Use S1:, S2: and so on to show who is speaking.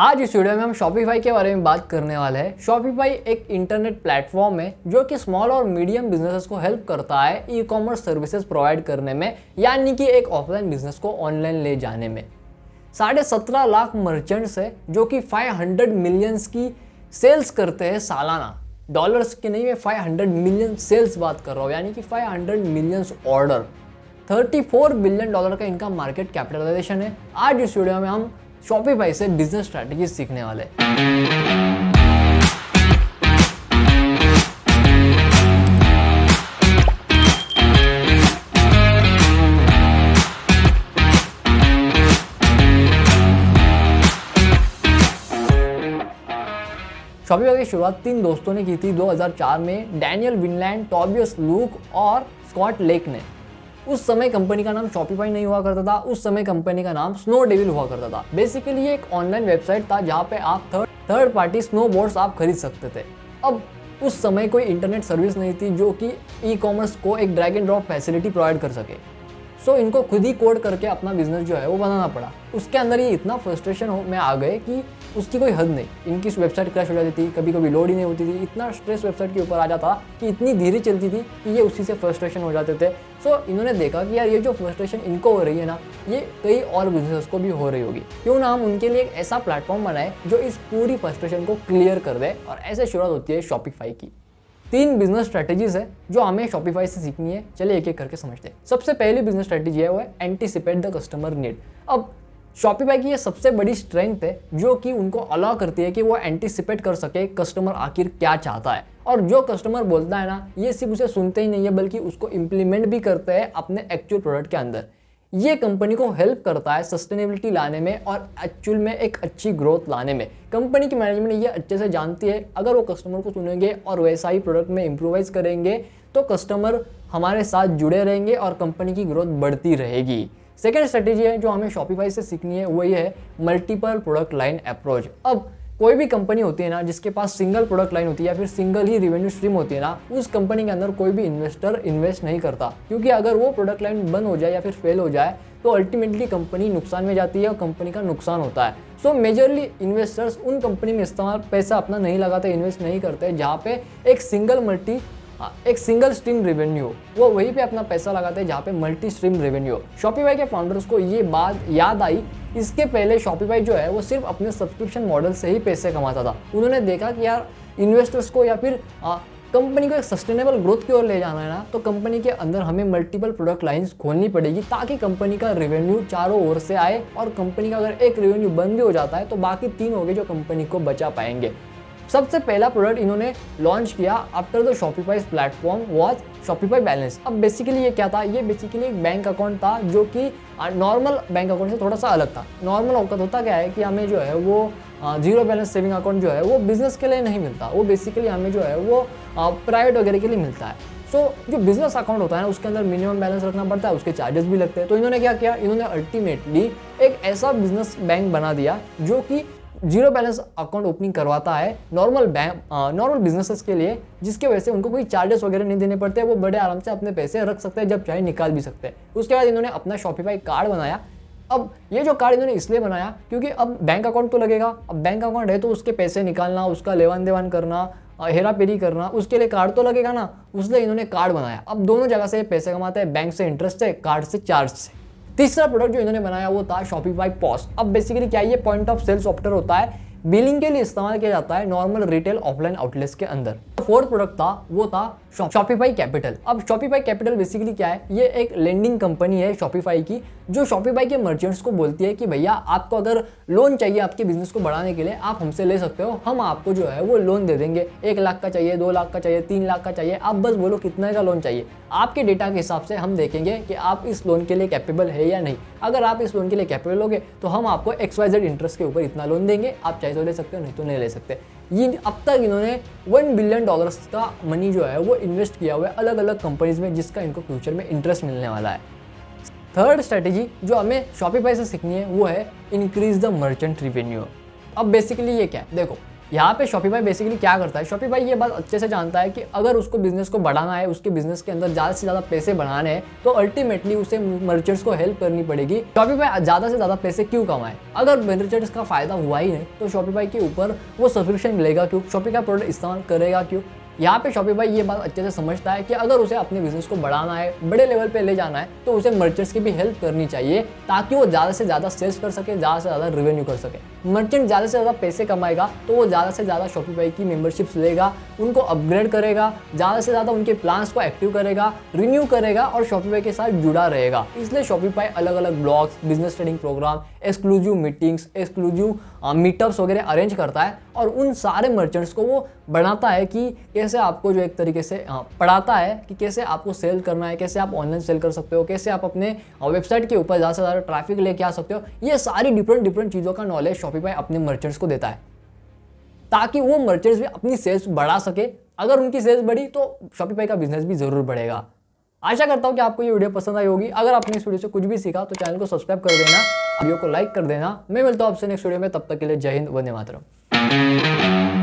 S1: आज इस वीडियो में हम शॉपिफाई के बारे में बात करने वाले हैं। शॉपिफाई एक इंटरनेट प्लेटफॉर्म है जो कि स्मॉल और मीडियम बिजनेसेस को हेल्प करता है ई कॉमर्स सर्विसेज प्रोवाइड करने में, यानी कि एक ऑफलाइन बिजनेस को ऑनलाइन ले जाने में। 17.5 लाख मर्चेंट्स है जो कि 500 मिलियंस की सेल्स करते हैं सालाना। डॉलर्स की नहीं, मैं 500 मिलियन सेल्स बात कर रहा हूँ, यानी कि 500 मिलियंस ऑर्डर। $34 बिलियन का इनका मार्केट कैपिटलाइजेशन है। आज इस वीडियो में हम शॉपिफाई से बिजनेस स्ट्रैटेजी सीखने वाले हैं। शॉपिफाई की शुरुआत 3 दोस्तों ने की थी 2004 में, डैनियल विनलैंड, टॉबियस लूक और स्कॉट लेक ने। उस समय कंपनी का नाम शॉपिफाई नहीं हुआ करता था, उस समय कंपनी का नाम स्नो डेविल हुआ करता था। बेसिकली ये एक ऑनलाइन वेबसाइट था जहाँ पे आप थर्ड पार्टी स्नो बोर्ड्स आप खरीद सकते थे। अब उस समय कोई इंटरनेट सर्विस नहीं थी जो कि ई कॉमर्स को एक drag and drop facility provide कर सके। सो इनको खुद ही कोड करके अपना बिजनेस जो है वो बनाना पड़ा। उसके अंदर ये इतना फ्रस्ट्रेशन में आ गए कि उसकी कोई हद नहीं। इनकी वेबसाइट क्रैश हो जाती थी, कभी कभी लोड ही नहीं होती थी, इतना स्ट्रेस वेबसाइट के ऊपर आ जाता कि इतनी धीरे चलती थी कि ये उसी से फ्रस्ट्रेशन हो जाते थे। सो इन्होंने देखा कि यार ये जो फ्रस्ट्रेशन इनको हो रही है ना, ये कई और बिजनेस को भी हो रही होगी, क्यों ना हम उनके लिए एक ऐसा प्लेटफॉर्म बनाए जो इस पूरी फ्रस्ट्रेशन को क्लियर कर दे। और ऐसे शुरुआत होती है शॉपिफाई की। 3 बिजनेस स्ट्रेटेजीज है जो हमें शॉपिफाई से सीखनी है। चलिए एक एक करके समझते हैं। सबसे पहली बिजनेस स्ट्रेटेजी है वो है एंटीसिपेट द कस्टमर नीड। अब शॉपिफाई की ये सबसे बड़ी स्ट्रेंथ है जो कि उनको अलाउ करती है कि वो एंटीसिपेट कर सके कस्टमर आखिर क्या चाहता है। और जो कस्टमर बोलता है ना, ये सिर्फ उसे सुनते ही नहीं है बल्कि उसको इम्प्लीमेंट भी करते हैं अपने एक्चुअल प्रोडक्ट के अंदर। ये कंपनी को हेल्प करता है सस्टेनेबिलिटी लाने में और एक्चुअल में एक अच्छी ग्रोथ लाने में। कंपनी की मैनेजमेंट ये अच्छे से जानती है, अगर वो कस्टमर को सुनेंगे और वैसा ही प्रोडक्ट में इम्प्रोवाइज करेंगे तो कस्टमर हमारे साथ जुड़े रहेंगे और कंपनी की ग्रोथ बढ़ती रहेगी। सेकेंड स्ट्रेटेजी है जो हमें शॉपिफाई से सीखनी है, वही है मल्टीपल प्रोडक्ट लाइन अप्रोच। अब कोई भी कंपनी होती है ना जिसके पास सिंगल प्रोडक्ट लाइन होती है या फिर सिंगल ही रेवेन्यू स्ट्रीम होती है ना, उस कंपनी के अंदर कोई भी इन्वेस्टर इन्वेस्ट नहीं करता, क्योंकि अगर वो प्रोडक्ट लाइन बंद हो जाए या फिर फेल हो जाए तो अल्टीमेटली कंपनी नुकसान में जाती है और कंपनी का नुकसान होता है। सो मेजरली इन्वेस्टर्स उन कंपनी में इस्तेमाल पैसा अपना नहीं लगाते, इन्वेस्ट नहीं करते जहाँ पे एक सिंगल स्ट्रीम रेवेन्यू, वो वहीं पे अपना पैसा लगाते हैं जहाँ पे मल्टी स्ट्रीम रेवेन्यू। शॉपिफाई के फाउंडर्स को ये बात याद आई। इसके पहले शॉपिफाई जो है वो सिर्फ अपने सब्सक्रिप्शन मॉडल से ही पैसे कमाता था। उन्होंने देखा कि यार इन्वेस्टर्स को या फिर कंपनी को एक सस्टेनेबल ग्रोथ की ओर ले जाना है ना, तो कंपनी के अंदर हमें मल्टीपल प्रोडक्ट लाइंस खोलनी पड़ेगी ताकि कंपनी का रेवेन्यू चारों ओर से आए। और कंपनी का अगर एक रेवेन्यू बंद भी हो जाता है तो बाकी 3 हो गए जो कंपनी को बचा पाएंगे। सबसे पहला प्रोडक्ट इन्होंने लॉन्च किया after the Shopify platform was Shopify balance. अब बेसिकली ये क्या था? ये बेसिकली एक बैंक अकाउंट था जो कि नॉर्मल बैंक अकाउंट से थोड़ा सा अलग था। नॉर्मल अकाउंट होता क्या है कि हमें जो है वो जीरो बैलेंस सेविंग अकाउंट जो है वो बिजनेस के लिए नहीं मिलता, वो बेसिकली हमें जो है वो प्राइवेट वगैरह के लिए मिलता है। सो जो बिजनेस अकाउंट होता है ना, उसके अंदर मिनिमम बैलेंस रखना पड़ता है, उसके चार्जेस भी लगते हैं। तो इन्होंने क्या किया, इन्होंने अल्टीमेटली एक ऐसा बिजनेस बैंक बना दिया जो कि जीरो बैलेंस अकाउंट ओपनिंग करवाता है नॉर्मल बिजनेसेस के लिए, जिसके वजह से उनको कोई चार्जेस वगैरह नहीं देने पड़ते, वो बड़े आराम से अपने पैसे रख सकते हैं, जब चाहे निकाल भी सकते हैं। उसके बाद इन्होंने अपना शॉपिफाई कार्ड बनाया। अब ये जो कार्ड इन्होंने इसलिए बनाया क्योंकि अब बैंक अकाउंट तो लगेगा, अब बैंक अकाउंट है तो उसके पैसे निकालना, उसका लेवान देवान करना, हेरा फेरी करना, उसके लिए कार्ड तो लगेगा ना, उसलिए इन्होंने कार्ड बनाया। अब दोनों जगह से पैसे कमाते हैं, बैंक से इंटरेस्ट से, कार्ड से चार्ज से। तीसरा प्रोडक्ट जो इन्होंने बनाया वो था शॉपिफाई पॉस। अब बेसिकली क्या है, ये पॉइंट ऑफ सेल सॉफ्टवेयर होता है, बिलिंग के लिए इस्तेमाल किया जाता है नॉर्मल रिटेल ऑफलाइन आउटलेट्स के अंदर। फोर्थ प्रोडक्ट था वो था शॉपिफाई कैपिटल। अब शॉपिफाई कैपिटल बेसिकली क्या है, ये एक लेंडिंग कंपनी है शॉपिफाई की, जो शॉपिफाई के मर्चेंट्स को बोलती है कि भैया आपको अगर लोन चाहिए आपके बिजनेस को बढ़ाने के लिए, आप हमसे ले सकते हो, हम आपको जो है वो लोन दे देंगे। 1 लाख का चाहिए, 2 लाख का चाहिए, 3 लाख का चाहिए, आप बस बोलो कितने का लोन चाहिए। आपके डेटा के हिसाब से हम देखेंगे कि आप इस लोन के लिए कैपेबल है या नहीं। अगर आप इस लोन के लिए कैपेबल होगे तो हम आपको XYZ इंटरेस्ट के ऊपर इतना लोन देंगे, आप चाहे तो ले सकते हो, नहीं तो नहीं ले सकते। ये अब तक इन्होंने $1 बिलियन का मनी जो है वो इन्वेस्ट किया हुआ है अलग अलग कंपनीज में, जिसका इनको फ्यूचर में इंटरेस्ट मिलने वाला है। थर्ड स्ट्रेटेजी जो हमें शॉपिफाई से सीखनी है वो है इंक्रीज द मर्चेंट रिवेन्यू। अब बेसिकली ये क्या है, देखो यहाँ पे शॉपिफाई बेसिकली क्या करता है, शॉपिफाई ये बात अच्छे से जानता है कि अगर उसको बिजनेस को बढ़ाना है, उसके बिजनेस के अंदर ज़्यादा से ज़्यादा पैसे बढ़ाने हैं, तो अल्टीमेटली उसे मर्चेंट्स को हेल्प करनी पड़ेगी। शॉपिफाई ज़्यादा से ज़्यादा पैसे क्यों कमाए? अगर मर्चेंट्स का फायदा हुआ ही नहीं तो शॉपिफाई के ऊपर वो सब्सक्रिप्शन मिलेगा क्यों? शॉपिफाई का प्रोडक्ट इस्तेमाल करेगा क्यों? यहाँ पे शॉपिफाई ये बात अच्छे से समझता है कि अगर उसे अपने बिजनेस को बढ़ाना है, बड़े लेवल पे ले जाना है, तो उसे मर्चेंट्स की भी हेल्प करनी चाहिए ताकि वो ज़्यादा से ज़्यादा सेल्स कर सके, ज़्यादा से ज़्यादा रेवेन्यू कर सके। मर्चेंट ज़्यादा से ज़्यादा पैसे कमाएगा तो वो ज़्यादा से ज़्यादा शॉपिफाई की मेंबरशिप्स लेगा, उनको अपग्रेड करेगा, ज़्यादा से ज़्यादा उनके प्लान्स को एक्टिव करेगा, रिन्यू करेगा और शॉपिफाई के साथ जुड़ा रहेगा। इसलिए शॉपिफाई अलग अलग blogs, business training programme, exclusive meetings, exclusive meetups वगैरह अरेंज करता है और उन सारे मर्चेंट्स को वो बढ़ाता है कि कैसे आपको जो एक तरीके से पढ़ाता है कि कैसे आपको सेल करना है, कैसे आप ऑनलाइन सेल कर सकते हो, कैसे आप अपने वेबसाइट के ऊपर ज़्यादा से ज़्यादा ट्रैफिक लेके आ सकते हो। ये सारी डिफरेंट चीज़ों का नॉलेज शॉपिफाई अपने मर्चेंट्स को देता है ताकि वो मर्चेंट्स भी अपनी सेल्स बढ़ा सके। अगर उनकी सेल्स बढ़ी तो शॉपिफाई का बिजनेस भी जरूर बढ़ेगा। आशा करता हूँ कि आपको ये वीडियो पसंद आई होगी। अगर आपने इस वीडियो से कुछ भी सीखा तो चैनल को सब्सक्राइब कर देना, वीडियो को लाइक कर देना। मैं मिलता हूँ आपसे नेक्स्ट वीडियो में, तब तक के लिए जय हिंद, वंदे मातरम।